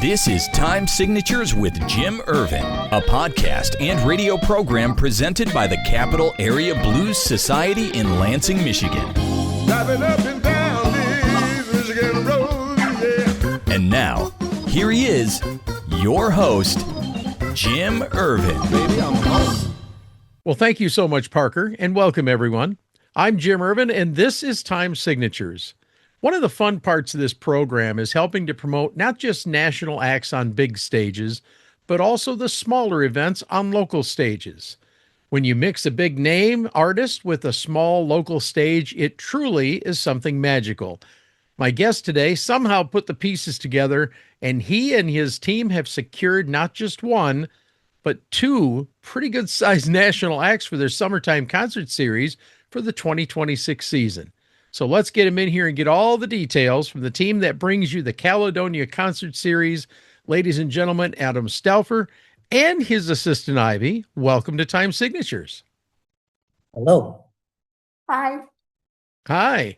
This is Time Signatures with Jim Ervin, a podcast and radio program presented by the Capital Area Blues Society in Lansing, Michigan. Driving up and down these Michigan roads, yeah. And now, here he is, your host, Jim Ervin. Baby, I'm home. Well, thank you so much, Parker, and welcome, everyone. I'm Jim Ervin, and this is Time Signatures. One of the fun parts of this program is helping to promote not just national acts on big stages, but also the smaller events on local stages. When you mix a big name artist with a small local stage, it truly is something magical. My guest today somehow put the pieces together, and he and his team have secured not just one, but two pretty good-sized national acts for their summertime concert series for the 2026 season. So let's get him in here and get all the details from the team that brings you the Caledonia concert series. Ladies and gentlemen, Adam Stauffer and his assistant Ivy, welcome to Time Signatures. Hello. Hi. Hi.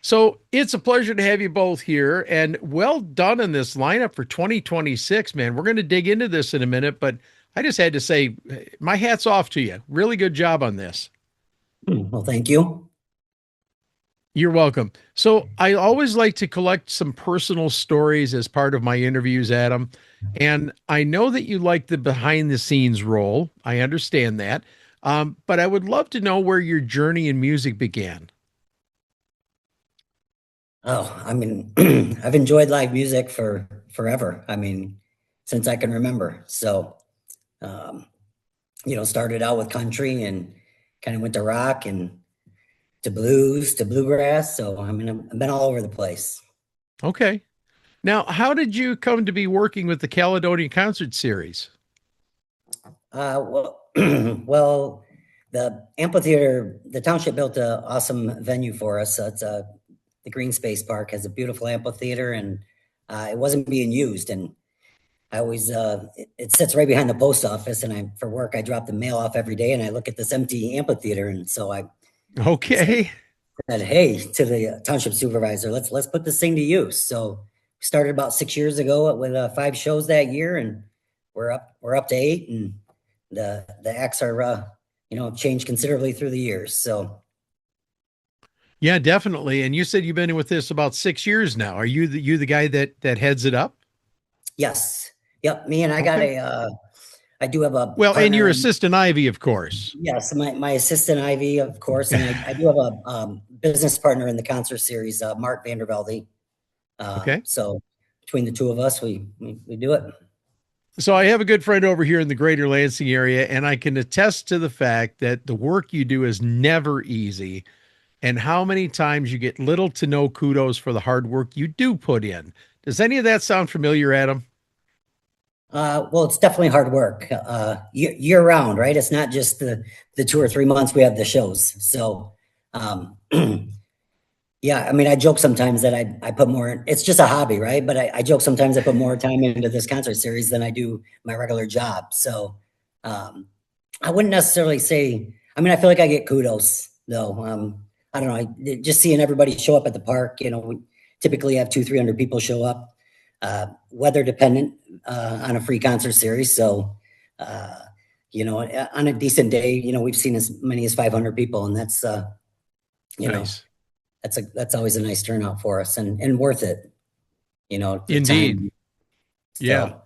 So it's a pleasure to have you both here, and well done in this lineup for 2026, man. We're going to dig into this in a minute, but I just had to say, my hat's off to you. Really good job on this. Well, thank you. You're welcome. So I always like to collect some personal stories as part of my interviews, Adam. And I know that you like the behind the scenes role. I understand that. But I would love to know where your journey in music began. Oh, I mean, I've enjoyed live music for forever. I mean, since I can remember. So, started out with country and kind of went to rock and to blues, to bluegrass. So, I mean, I've been all over the place. Okay. Now, how did you come to be working with the Caledonia concert series? Well, the amphitheater, the township built an awesome venue for us. It's the Green Space Park has a beautiful amphitheater, and it wasn't being used. And I always, it sits right behind the post office, and for work, I drop the mail off every day, and I look at this empty amphitheater, and so I said, hey, to the township supervisor, let's put this thing to use. So we started about 6 years ago with 5 shows that year, and we're up to 8, and the acts are changed considerably through the years. So yeah, definitely. And you said you've been with this about 6 years now. Are you the guy that heads it up? Yes. Yep. Me and I got I do have a well, and your assistant Ivy, of course. Yes, my assistant Ivy, of course, and I do have a business partner in the concert series, Mark Vandervelde. Okay. So between the two of us, we do it. So I have a good friend over here in the greater Lansing area, and I can attest to the fact that the work you do is never easy, and how many times you get little to no kudos for the hard work you do put in. Does any of that sound familiar, Adam? Well, it's definitely hard work, year round, right? It's not just the 2 or 3 months we have the shows. So, yeah, I mean, I joke sometimes that I put more, it's just a hobby, right? But I joke sometimes I put more time into this concert series than I do my regular job. So, I wouldn't necessarily say, I mean, I feel like I get kudos though. I don't know, just seeing everybody show up at the park, we typically have 200-300 people show up. Weather dependent on a free concert series. So, on a decent day, we've seen as many as 500 people, and that's, nice. That's always a nice turnout for us and worth it, Indeed. Time. Yeah. So,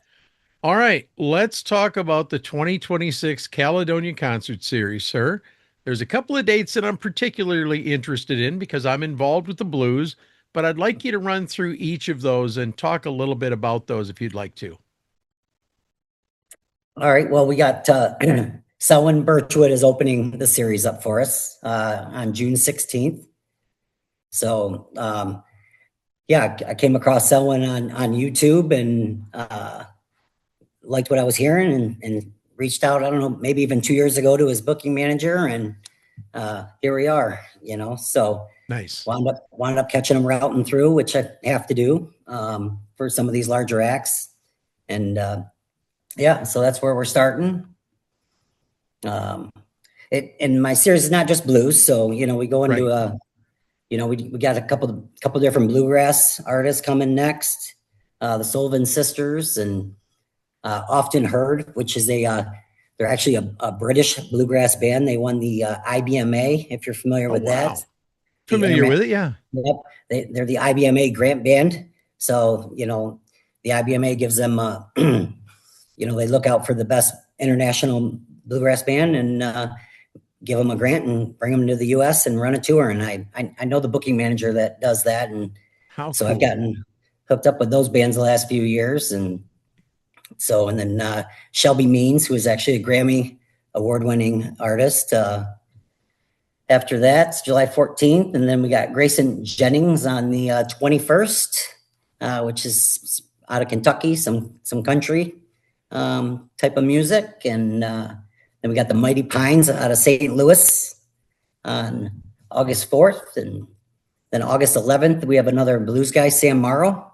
all right. Let's talk about the 2026 Caledonia concert series, sir. There's a couple of dates that I'm particularly interested in because I'm involved with the blues, but I'd like you to run through each of those and talk a little bit about those if you'd like to. all right. Well, we got Selwyn Birchwood is opening the series up for us on June 16th. So, I came across Selwyn on YouTube and liked what I was hearing and reached out, I don't know, maybe even 2 years ago to his booking manager, and here we are, so Nice. wound up catching them routing through, which I have to do for some of these larger acts. And so that's where we're starting. And my series is not just blues. So, we go into we got a couple different bluegrass artists coming next. the Sullivan Sisters, and Often Heard, which is they're actually a British bluegrass band. They won the IBMA, if you're familiar Oh, with that. wow. The Familiar with it? Yeah. Yep, they're the IBMA grant band. So, the IBMA gives them, they look out for the best international bluegrass band and give them a grant and bring them to the U.S. and run a tour. And I know the booking manager that does that. And How so cool. I've gotten hooked up with those bands the last few years. And then Shelby Means, who is actually a Grammy award-winning artist. After that, it's July 14th. And then we got Grayson Jennings on the 21st, which is out of Kentucky, some country type of music. And then we got the Mighty Pines out of St. Louis on August 4th. And then August 11th, we have another blues guy, Sam Morrow.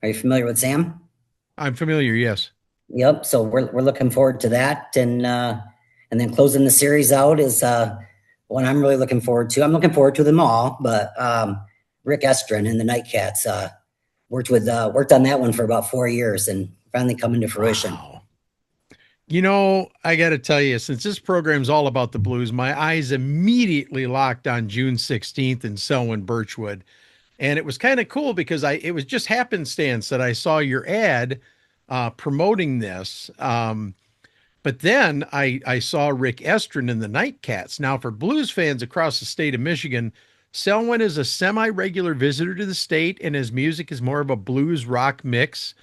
Are you familiar with Sam? I'm familiar, yes. Yep. So we're looking forward to that. And then closing the series out is one I'm really looking forward to. I'm looking forward to them all, but Rick Estrin and the Nightcats worked on that one for about 4 years and finally coming to fruition. Wow. I got to tell you, since this program's all about the blues, my eyes immediately locked on June 16th in Selwyn Birchwood. And it was kind of cool because it was just happenstance that I saw your ad promoting this. But then I saw Rick Estrin in the Nightcats. Now, for blues fans across the state of Michigan, Selwyn is a semi-regular visitor to the state, and his music is more of a blues rock mix.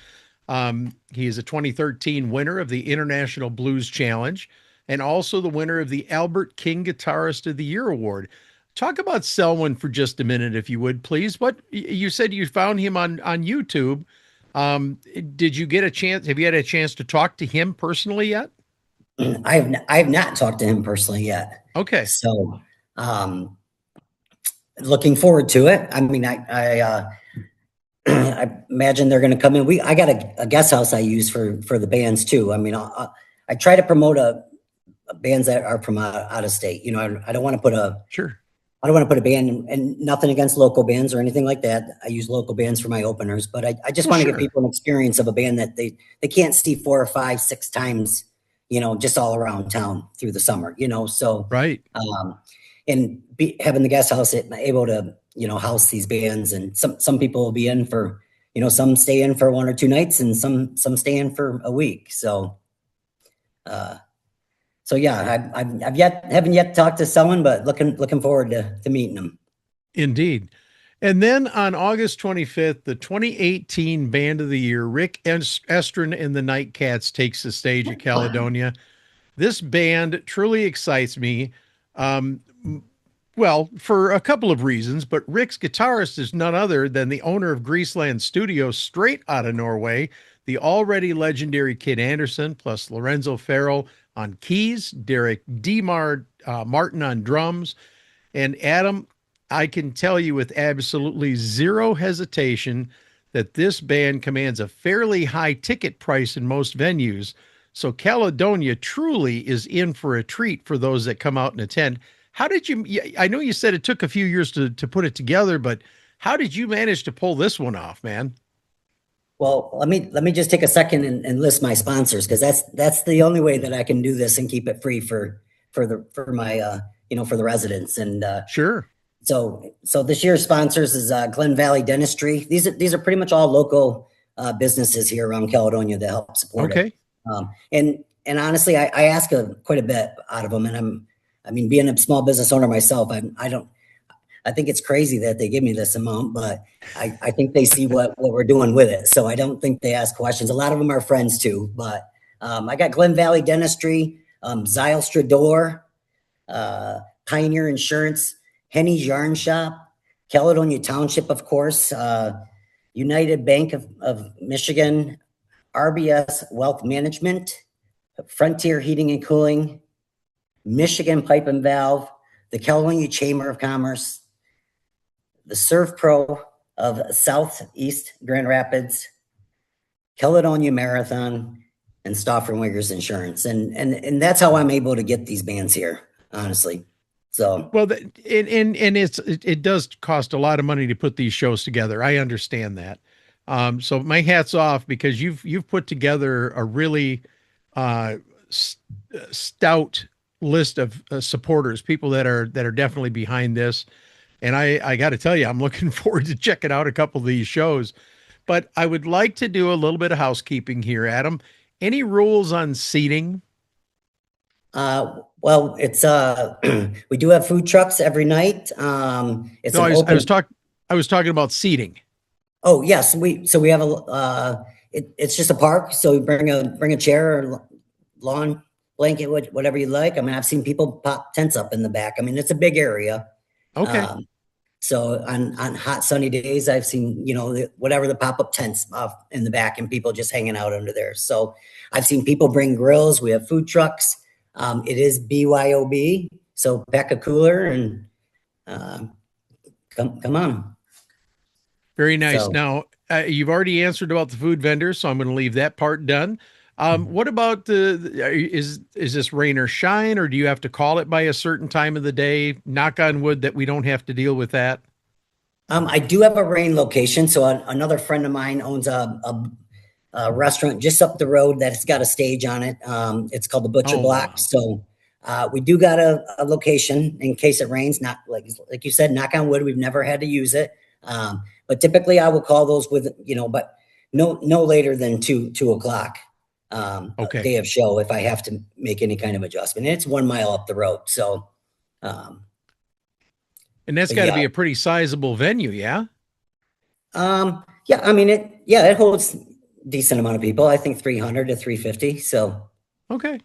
He is a 2013 winner of the International Blues Challenge and also the winner of the Albert King Guitarist of the Year Award. Talk about Selwyn for just a minute, if you would, please. What you said you found him on YouTube. Did you get a chance? Have you had a chance to talk to him personally yet? I've not talked to him personally yet. Okay. So, looking forward to it. I mean, I imagine they're going to come in. I got a guest house I use for the bands too. I mean, I try to promote bands that are from out of state. I don't want to put I don't want to put a band, and nothing against local bands or anything like that. I use local bands for my openers, but I just want to give people an experience of a band that they can't see 4 or 5, 6 times, just all around town through the summer, so. Right. And having the guest house, able to, house these bands, and some people will be in for, some stay in for 1 or 2 nights and some stay in for a week. So, yeah, haven't yet talked to someone, but looking forward to meeting them. Indeed. And then on August 25th, the 2018 Band of the Year, Rick Estrin and the Nightcats takes the stage at Caledonia. This band truly excites me. Well, for a couple of reasons, but Rick's guitarist is none other than the owner of Greaseland Studios, straight out of Norway, the already legendary Kid Anderson, plus Lorenzo Farrell on keys, Derek Martin on drums. And Adam, I can tell you with absolutely zero hesitation that this band commands a fairly high ticket price in most venues. So Caledonia truly is in for a treat for those that come out and attend. How did I know you said it took a few years to put it together, but how did you manage to pull this one off, man? Well, let me just take a second and list my sponsors, because that's the only way that I can do this and keep it free for my for the residents. And sure. So this year's sponsors is Glen Valley Dentistry. These are pretty much all local businesses here around Caledonia that help support it. And honestly, I ask quite a bit out of them, and being a small business owner myself, I think it's crazy that they give me this amount, but I think they see what we're doing with it. So I don't think they ask questions. A lot of them are friends too, but I got Glen Valley Dentistry, Zyle Strador, Pioneer Insurance, Henny's Yarn Shop, Caledonia Township, of course, United Bank of Michigan, RBS Wealth Management, Frontier Heating and Cooling, Michigan Pipe and Valve, the Caledonia Chamber of Commerce, the Surf Pro of Southeast Grand Rapids, Caledonia Marathon, and Stauffer Wiggers Insurance. And that's how I'm able to get these bands here, honestly. So well, it does cost a lot of money to put these shows together. I understand that. So my hat's off, because you've put together a really stout list of supporters, people that are definitely behind this. And I got to tell you, I'm looking forward to checking out a couple of these shows. But I would like to do a little bit of housekeeping here, Adam. Any rules on seating? Well, it's we do have food trucks every night. It's No, an I open. was talking about seating. Oh yes, we have it's just a park, so we bring a chair or lawn blanket, whatever you like. I mean, I've seen people pop tents up in the back. I mean, it's a big area. Okay. So on hot sunny days, I've seen, whatever, the pop-up tents in the back, and people just hanging out under there. So I've seen people bring grills. We have food trucks. It is BYOB, so pack a cooler and come on. Very nice. So, Now, you've already answered about the food vendors, so I'm going to leave that part done. What about is this rain or shine, or do you have to call it by a certain time of the day? Knock on wood that we don't have to deal with that. I do have a rain location. So another friend of mine owns a restaurant just up the road that's got a stage on it. It's called the Butcher Oh, Block. wow. So we do got a location in case it rains. Not like you said, knock on wood, we've never had to use it. But typically I will call those with, but no later than 2 o'clock. Okay. Day of show, if I have to make any kind of adjustment. And it's 1 mile up the road. So, And that's but got to yeah. be a pretty sizable venue, yeah? Yeah, I mean, it holds decent amount of people. I think 300 to 350. So, Okay.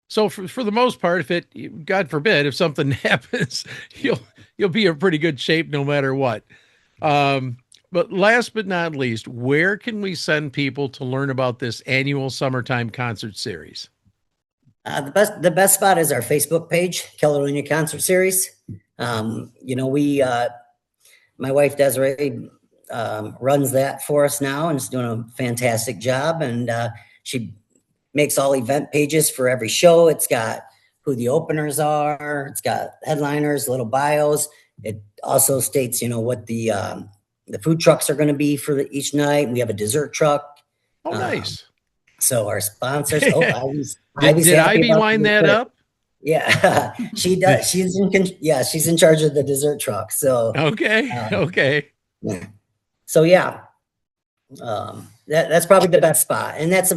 So for the most part, if God forbid, if something happens, you'll be in pretty good shape no matter what. But last but not least, where can we send people to learn about this annual summertime concert series? the best spot is our Facebook page, Caledonia Concert Series. My wife Desiree runs that for us now, and is doing a fantastic job. And she makes all event pages for every show. It's got who the openers are. It's got headliners, little bios. It also states, what the food trucks are going to be for each night. We have a dessert truck. Oh, nice. So our sponsors. Did Ivy line that up? Yeah, she does. She's in charge of the dessert truck. So Okay. Okay. so yeah, that's probably the best spot, and that's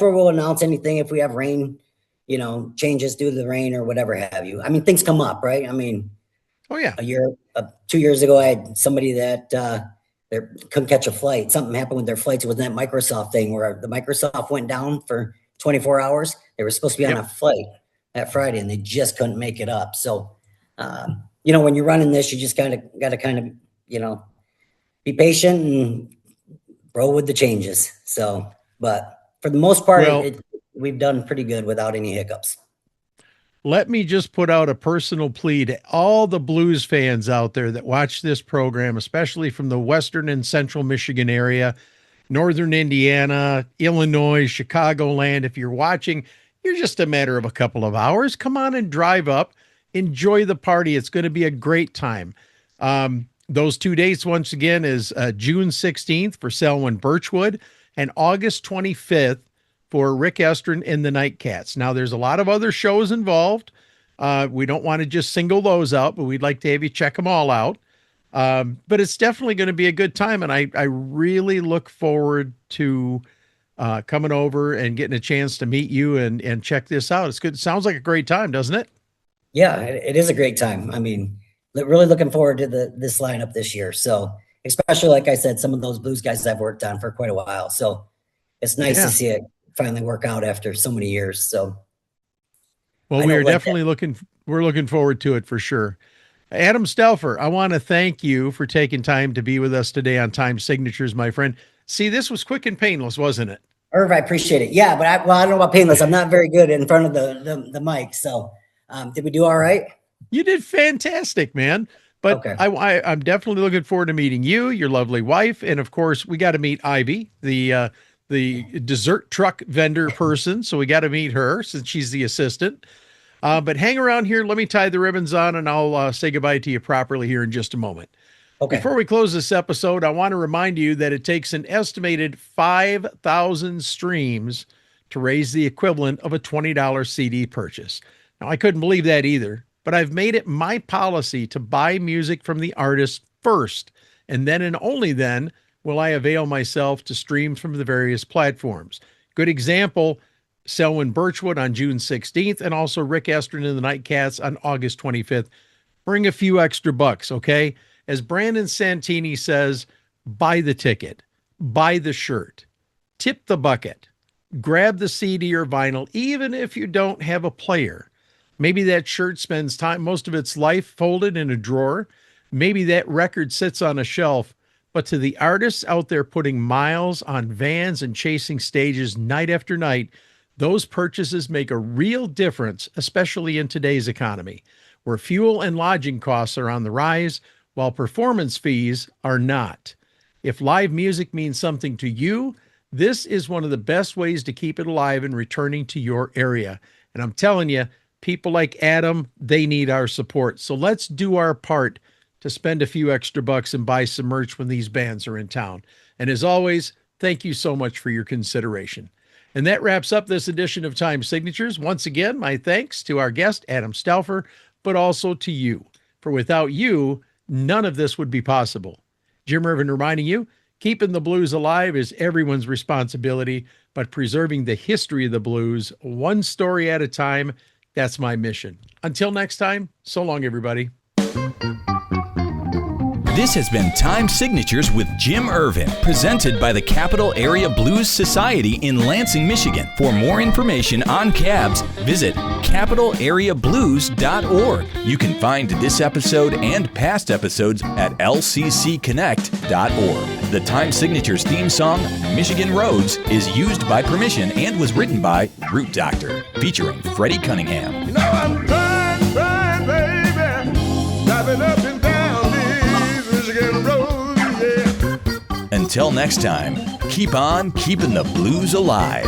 where we'll announce anything if we have rain, changes due to the rain or whatever have you. I mean, things come up, right? I mean, Oh, yeah. 2 years ago, I had somebody that they couldn't catch a flight. Something happened with their flights. It was that Microsoft thing where the Microsoft went down for 24 hours. They were supposed to be on a flight that Friday, and they just couldn't make it up. So, when you're running this, you just got to be patient and roll with the changes. So, but for the most part, we've done pretty good without any hiccups. Let me just put out a personal plea to all the blues fans out there that watch this program, especially from the Western and Central Michigan area, Northern Indiana, Illinois, Chicagoland. If you're watching, you're just a matter of a couple of hours. Come on and drive up. Enjoy the party. It's going to be a great time. Those 2 dates, once again, is June 16th for Selwyn Birchwood and August 25th for Rick Estrin and the Nightcats. Now, there's a lot of other shows involved. We don't want to just single those out, but we'd like to have you check them all out. But it's definitely going to be a good time, and I really look forward to coming over and getting a chance to meet you and check this out. It's good. It sounds like a great time, doesn't it? Yeah, it is a great time. I mean, really looking forward to this lineup this year. So, especially like I said, some of those blues guys I've worked on for quite a while. So it's nice to see it finally work out after so many years. So, well, we are definitely looking forward to it for sure. Adam Stauffer, I want to thank you for taking time to be with us today on Time Signatures, my friend. See, this was quick and painless, wasn't it? Irv, I appreciate it. Yeah, but I don't know about painless. I'm not very good in front of the mic. So, did we do all right? You did fantastic, man. But okay. I'm definitely looking forward to meeting you, your lovely wife, and of course, we got to meet Ivy, the dessert truck vendor person. So we got to meet her since she's the assistant. But hang around here. Let me tie the ribbons on, and I'll say goodbye to you properly here in just a moment. Okay. Before we close this episode, I want to remind you that it takes an estimated 5,000 streams to raise the equivalent of a $20 CD purchase. Now, I couldn't believe that either, but I've made it my policy to buy music from the artist first, and then and only then will I avail myself to streams from the various platforms. Good example, Selwyn Birchwood on June 16th, and also Rick Estrin and the Nightcats on August 25th. Bring a few extra bucks, okay? As Brandon Santini says, buy the ticket, buy the shirt, tip the bucket, grab the CD or vinyl, even if you don't have a player. Maybe that shirt spends most of its life folded in a drawer. Maybe that record sits on a shelf. But to the artists out there putting miles on vans and chasing stages night after night, those purchases make a real difference, especially in today's economy, where fuel and lodging costs are on the rise, while performance fees are not. If live music means something to you, this is one of the best ways to keep it alive and returning to your area. And I'm telling you, people like Adam, they need our support. So let's do our part to spend a few extra bucks and buy some merch when these bands are in town. And as always, thank you so much for your consideration. And that wraps up this edition of Time Signatures. Once again, my thanks to our guest, Adam Stauffer, but also to you. For without you, none of this would be possible. Jim Ervin reminding you, keeping the blues alive is everyone's responsibility, but preserving the history of the blues, one story at a time, that's my mission. Until next time, so long, everybody. This has been Time Signatures with Jim Ervin, presented by the Capital Area Blues Society in Lansing, Michigan. For more information on cabs, visit capitalareablues.org. You can find this episode and past episodes at lccconnect.org. The Time Signatures theme song, Michigan Roads, is used by permission and was written by Root Doctor, featuring Freddie Cunningham. You know I'm trying, baby, driving up and down these Michigan roads, yeah. Until next time, keep on keeping the blues alive.